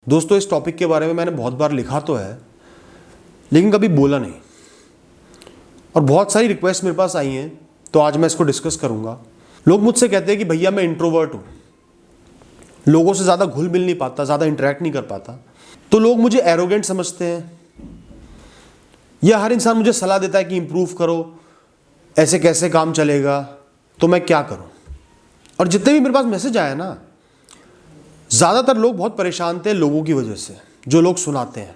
दोस्तों, इस टॉपिक के बारे में मैंने बहुत बार लिखा तो है, लेकिन कभी बोला नहीं। और बहुत सारी रिक्वेस्ट मेरे पास आई हैं, तो आज मैं इसको डिस्कस करूंगा। लोग मुझसे कहते हैं कि भैया मैं इंट्रोवर्ट हूं, लोगों से ज़्यादा घुल मिल नहीं पाता, ज़्यादा इंटरेक्ट नहीं कर पाता। तो लोग मुझे एरोगेंट समझते हैं, या हर इंसान मुझे सलाह देता है कि इंप्रूव करो, ऐसे कैसे काम चलेगा, तो मैं क्या करूं। और जितने भी मेरे पास मैसेज आया ना, ज़्यादातर लोग बहुत परेशान थे लोगों की वजह से, जो लोग सुनाते हैं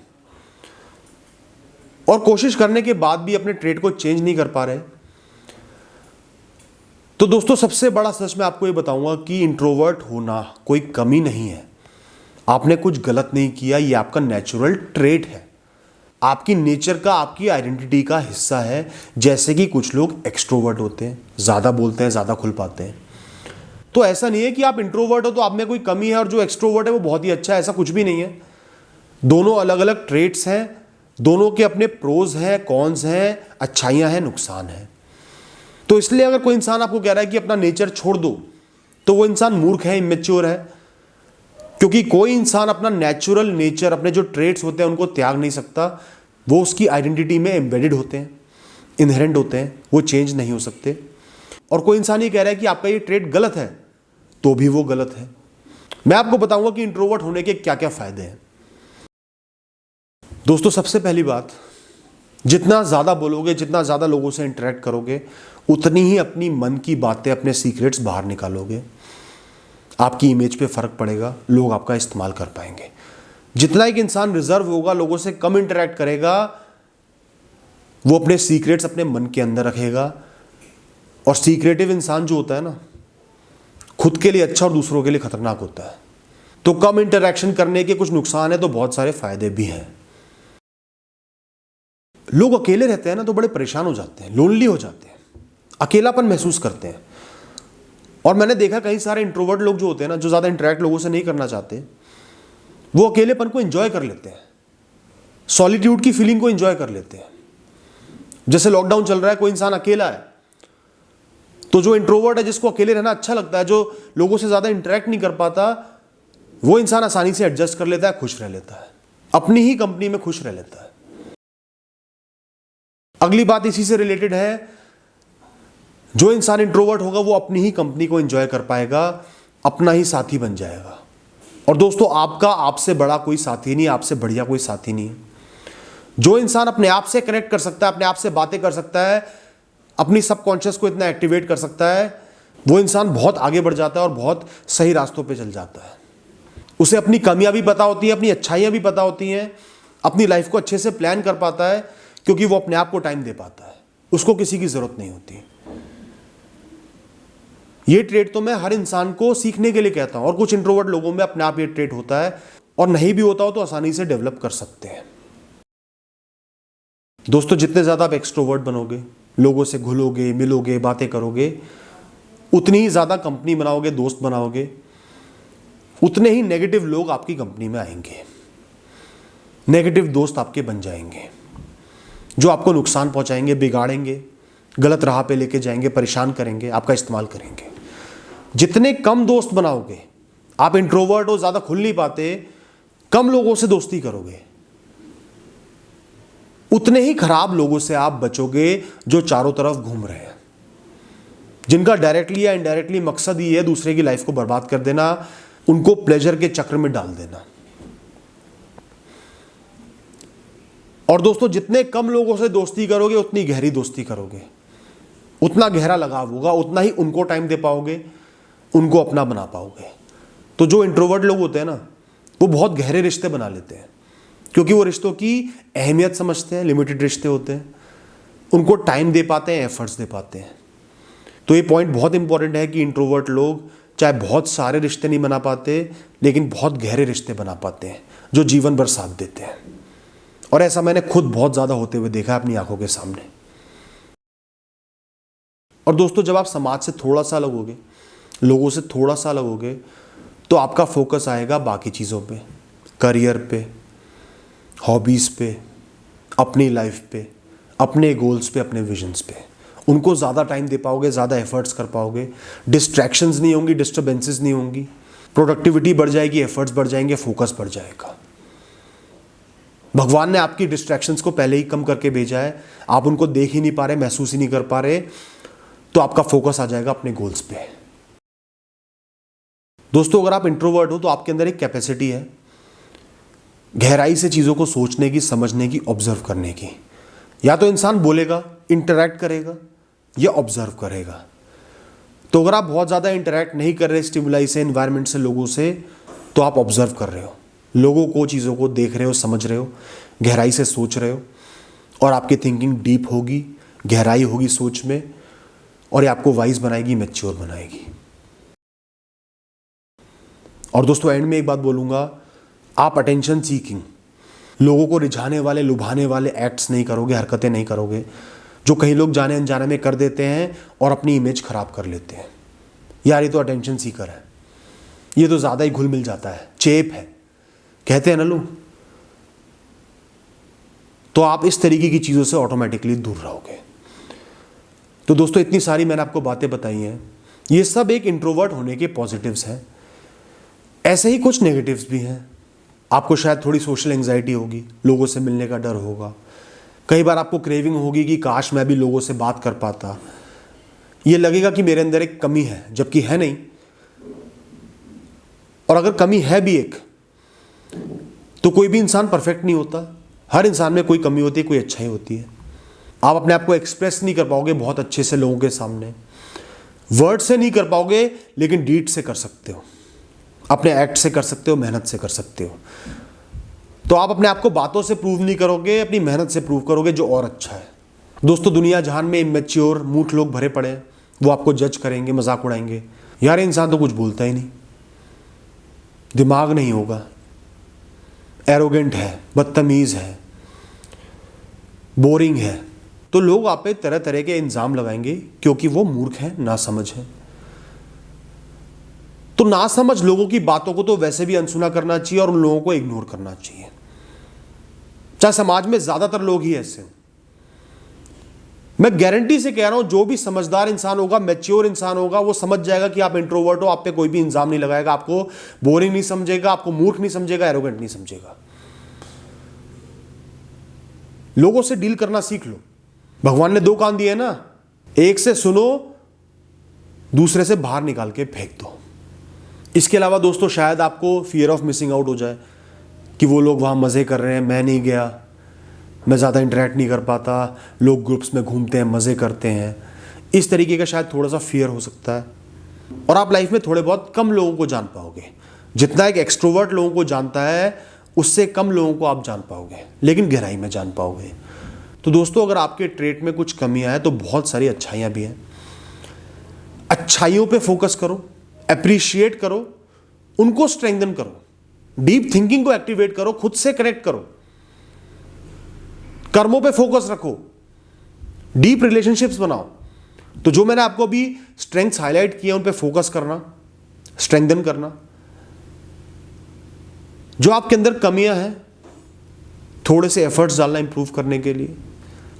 और कोशिश करने के बाद भी अपने ट्रेड को चेंज नहीं कर पा रहे। तो दोस्तों, सबसे बड़ा सच मैं आपको ये बताऊंगा कि इंट्रोवर्ट होना कोई कमी नहीं है। आपने कुछ गलत नहीं किया, ये आपका नेचुरल ट्रेट है, आपकी नेचर का, आपकी आइडेंटिटी का हिस्सा है। जैसे कि कुछ लोग एक्सट्रोवर्ट होते हैं, ज़्यादा बोलते हैं, ज़्यादा खुल पाते हैं। तो ऐसा नहीं है कि आप इंट्रोवर्ट हो तो आप में कोई कमी है और जो एक्सट्रोवर्ट है वो बहुत ही अच्छा है, ऐसा कुछ भी नहीं है। दोनों अलग अलग ट्रेट्स हैं, दोनों के अपने प्रोज हैं, कॉन्स हैं, अच्छाइयां हैं, नुकसान हैं। तो इसलिए अगर कोई इंसान आपको कह रहा है कि अपना नेचर छोड़ दो, तो वो इंसान मूर्ख है, इमेच्योर है। क्योंकि कोई इंसान अपना नेचुरल नेचर, अपने जो ट्रेट्स होते हैं उनको त्याग नहीं सकता। वो उसकी आइडेंटिटी में एम्बेडेड होते हैं, इनहेरेंट होते हैं, वो चेंज नहीं हो सकते। और कोई इंसान ये कह रहा है कि आपका ये ट्रेट गलत है, तो भी वो गलत है। मैं आपको बताऊंगा कि इंट्रोवर्ट होने के क्या क्या फायदे हैं। दोस्तों, सबसे पहली बात, जितना ज़्यादा बोलोगे, जितना ज़्यादा लोगों से इंटरेक्ट करोगे, उतनी ही अपनी मन की बातें, अपने सीक्रेट्स बाहर निकालोगे। आपकी इमेज पे फर्क पड़ेगा, लोग आपका इस्तेमाल कर पाएंगे। जितना एक इंसान रिजर्व होगा, लोगों से कम इंटरेक्ट करेगा, वो अपने सीक्रेट्स अपने मन के अंदर रखेगा। और सीक्रेटिव इंसान जो होता है ना, खुद के लिए अच्छा और दूसरों के लिए खतरनाक होता है। तो कम इंटरेक्शन करने के कुछ नुकसान है, तो बहुत सारे फायदे भी हैं। लोग अकेले रहते हैं ना, तो बड़े परेशान हो जाते हैं, लोनली हो जाते हैं, अकेलापन महसूस करते हैं। और मैंने देखा कई सारे इंट्रोवर्ट लोग जो होते हैं ना, जो ज़्यादा इंटरेक्ट लोगों से नहीं करना चाहते, वो अकेलेपन को एंजॉय कर लेते हैं, सॉलिट्यूड की फीलिंग को एंजॉय कर लेते हैं। जैसे लॉकडाउन चल रहा है, कोई इंसान अकेला है, तो जो इंट्रोवर्ट है, जिसको अकेले रहना अच्छा लगता है, जो लोगों से ज़्यादा इंटरेक्ट नहीं कर पाता, वो इंसान आसानी से एडजस्ट कर लेता है, खुश रह लेता है, अपनी ही कंपनी में खुश रह लेता है। अगली बात इसी से रिलेटेड है, जो इंसान इंट्रोवर्ट होगा वो अपनी ही कंपनी को एंजॉय कर पाएगा, अपना ही साथी बन जाएगा। और दोस्तों, आपका आपसे बड़ा कोई साथी नहीं, आपसे बढ़िया कोई साथी नहीं है। जो इंसान अपने आप से कनेक्ट कर सकता है, अपने आप से बातें कर सकता है, अपनी सबकॉन्शियस को इतना एक्टिवेट कर सकता है, वो इंसान बहुत आगे बढ़ जाता है और बहुत सही रास्तों पे चल जाता है। उसे अपनी कमियां भी पता होती हैं, अपनी अच्छाइयां भी पता होती हैं, अपनी लाइफ को अच्छे से प्लान कर पाता है, क्योंकि वो अपने आप को टाइम दे पाता है, उसको किसी की जरूरत नहीं होती। ये ट्रेट तो मैं हर इंसान को सीखने के लिए कहता हूं, और कुछ इंट्रोवर्ट लोगों में अपने आप ये ट्रेट होता है, और नहीं भी होता हो तो आसानी से डेवलप कर सकते हैं। दोस्तों, जितने ज़्यादा आप एक्सट्रोवर्ट बनोगे, लोगों से घुलोगे, मिलोगे, बातें करोगे, उतनी ही ज़्यादा कंपनी बनाओगे, दोस्त बनाओगे, उतने ही नेगेटिव लोग आपकी कंपनी में आएंगे, नेगेटिव दोस्त आपके बन जाएंगे, जो आपको नुकसान पहुंचाएंगे, बिगाड़ेंगे, गलत राह पे लेके जाएंगे, परेशान करेंगे, आपका इस्तेमाल करेंगे। जितने कम दोस्त बनाओगे, आप इंट्रोवर्ट हो, ज़्यादा खुल नहीं पाते, कम लोगों से दोस्ती करोगे, उतने ही खराब लोगों से आप बचोगे, जो चारों तरफ घूम रहे हैं, जिनका डायरेक्टली या इनडायरेक्टली मकसद ही है दूसरे की लाइफ को बर्बाद कर देना, उनको प्लेजर के चक्र में डाल देना। और दोस्तों, जितने कम लोगों से दोस्ती करोगे, उतनी गहरी दोस्ती करोगे, उतना गहरा लगाव होगा, उतना ही उनको टाइम दे पाओगे, उनको अपना बना पाओगे। तो जो इंट्रोवर्ट लोग होते हैं ना, वो बहुत गहरे रिश्ते बना लेते हैं, क्योंकि वो रिश्तों की अहमियत समझते हैं, लिमिटेड रिश्ते होते हैं, उनको टाइम दे पाते हैं, एफर्ट्स दे पाते हैं। तो ये पॉइंट बहुत इंपॉर्टेंट है कि इंट्रोवर्ट लोग चाहे बहुत सारे रिश्ते नहीं बना पाते, लेकिन बहुत गहरे रिश्ते बना पाते हैं, जो जीवन भर साथ देते हैं। और ऐसा मैंने खुद बहुत ज़्यादा होते हुए देखा है अपनी आंखों के सामने। और दोस्तों, जब आप समाज से थोड़ा सा अलग होगे, लोगों से थोड़ा सा अलग होगे, तो आपका फोकस आएगा बाकी चीज़ों पे, करियर पे, हॉबीज़ पे, अपनी लाइफ पे, अपने गोल्स पे, अपने विजन्स पे। उनको ज़्यादा टाइम दे पाओगे, ज़्यादा एफर्ट्स कर पाओगे, डिस्ट्रैक्शंस नहीं होंगी, डिस्टर्बेंसेस नहीं होंगी। प्रोडक्टिविटी बढ़ जाएगी, एफर्ट्स बढ़ जाएंगे, फोकस बढ़ जाएगा। भगवान ने आपकी डिस्ट्रैक्शंस को पहले ही कम करके भेजा है, आप उनको देख ही नहीं पा रहे, महसूस ही नहीं कर पा रहे, तो आपका फोकस आ जाएगा अपने गोल्स पे। दोस्तों, अगर आप इंट्रोवर्ट हो तो आपके अंदर एक कैपेसिटी है गहराई से चीज़ों को सोचने की, समझने की, ऑब्जर्व करने की। या तो इंसान बोलेगा, इंटरैक्ट करेगा, या ऑब्जर्व करेगा। तो अगर आप बहुत ज़्यादा इंटरैक्ट नहीं कर रहे स्टिमुलाई से, एनवायरनमेंट से, लोगों से, तो आप ऑब्जर्व कर रहे हो, लोगों को, चीज़ों को देख रहे हो, समझ रहे हो, गहराई से सोच रहे हो, और आपकी थिंकिंग डीप होगी, गहराई होगी सोच में, और ये आपको वाइज बनाएगी, मैच्योर बनाएगी। और दोस्तों, एंड में एक बात बोलूँगा, आप अटेंशन सीकिंग, लोगों को रिझाने वाले, लुभाने वाले एक्ट्स नहीं करोगे, हरकतें नहीं करोगे, जो कई लोग जाने अनजाने में कर देते हैं और अपनी इमेज खराब कर लेते हैं। यार ये तो अटेंशन सीकर है, ये तो ज़्यादा ही घुल मिल जाता है, चेप है, कहते हैं ना लोग। तो आप इस तरीके की चीज़ों से ऑटोमेटिकली दूर रहोगे। तो दोस्तों, इतनी सारी मैंने आपको बातें बताई हैं, ये सब एक इंट्रोवर्ट होने के पॉजिटिव्स हैं। ऐसे ही कुछ नेगेटिव्स भी हैं। आपको शायद थोड़ी सोशल एंजाइटी होगी, लोगों से मिलने का डर होगा, कई बार आपको क्रेविंग होगी कि काश मैं भी लोगों से बात कर पाता, ये लगेगा कि मेरे अंदर एक कमी है, जबकि है नहीं। और अगर कमी है भी एक, तो कोई भी इंसान परफेक्ट नहीं होता, हर इंसान में कोई कमी होती है, कोई अच्छाई होती है। आप अपने आप को एक्सप्रेस नहीं कर पाओगे बहुत अच्छे से लोगों के सामने, वर्ड से नहीं कर पाओगे, लेकिन डीड से कर सकते हो, अपने एक्ट से कर सकते हो, मेहनत से कर सकते हो। तो आप अपने आप को बातों से प्रूव नहीं करोगे, अपनी मेहनत से प्रूव करोगे, जो और अच्छा है। दोस्तों, दुनिया जहान में इमेच्योर, मूठ लोग भरे पड़े हैं, वो आपको जज करेंगे, मजाक उड़ाएंगे, यार इंसान तो कुछ बोलता ही नहीं, दिमाग नहीं होगा, एरोगेंट है, बदतमीज है, बोरिंग है। तो लोग आप पे तरह तरह के इल्जाम लगाएंगे, क्योंकि वो मूर्ख हैं, नासमझ हैं। तो नासमझ लोगों की बातों को तो वैसे भी अनसुना करना चाहिए और उन लोगों को इग्नोर करना चाहिए, चाहे समाज में ज्यादातर लोग ही ऐसे। मैं गारंटी से कह रहा हूं, जो भी समझदार इंसान होगा, मैच्योर इंसान होगा, वो समझ जाएगा कि आप इंट्रोवर्ट हो, आप पे कोई भी इल्जाम नहीं लगाएगा, आपको बोरिंग नहीं समझेगा, आपको मूर्ख नहीं समझेगा, एरोगेंट नहीं समझेगा। लोगों से डील करना सीख लो। भगवान ने 2 कान दिए ना, एक से सुनो, दूसरे से बाहर निकाल के फेंक दो। इसके अलावा दोस्तों, शायद आपको फियर ऑफ मिसिंग आउट हो जाए कि वो लोग वहाँ मज़े कर रहे हैं, मैं नहीं गया, मैं ज़्यादा इंटरेक्ट नहीं कर पाता, लोग ग्रुप्स में घूमते हैं, मज़े करते हैं, इस तरीके का शायद थोड़ा सा फियर हो सकता है। और आप लाइफ में थोड़े बहुत कम लोगों को जान पाओगे, जितना एक एक्सट्रोवर्ट लोगों को जानता है, उससे कम लोगों को आप जान पाओगे, लेकिन गहराई में जान पाओगे। तो दोस्तों, अगर आपके ट्रेट में कुछ कमियाँ हैं, तो बहुत सारी अच्छाइयाँ भी हैं। अच्छाइयों पे फोकस करो, अप्रिशिएट करो, उनको स्ट्रेंथन करो, डीप थिंकिंग को एक्टिवेट करो, खुद से कनेक्ट करो, कर्मों पे फोकस रखो, डीप रिलेशनशिप्स बनाओ। तो जो मैंने आपको अभी स्ट्रेंथ्स हाईलाइट किए, उन पे फोकस करना, स्ट्रेंथन करना। जो आपके अंदर कमियां हैं, थोड़े से एफर्ट्स डालना इंप्रूव करने के लिए,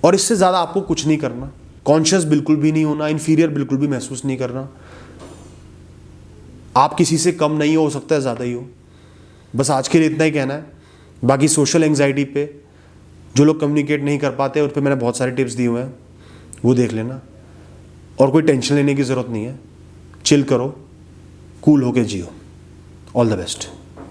और इससे ज़्यादा आपको कुछ नहीं करना। कॉन्शियस बिल्कुल भी नहीं होना, इन्फीरियर बिल्कुल भी महसूस नहीं करना। आप किसी से कम नहीं हो सकता है ज़्यादा ही हो। बस आज के लिए इतना ही कहना है। बाकी सोशल एंग्जाइटी पे जो लोग कम्युनिकेट नहीं कर पाते, उन पर मैंने बहुत सारे टिप्स दिए हुए हैं, वो देख लेना। और कोई टेंशन लेने की ज़रूरत नहीं है, चिल करो, कूल होके जियो। All the best.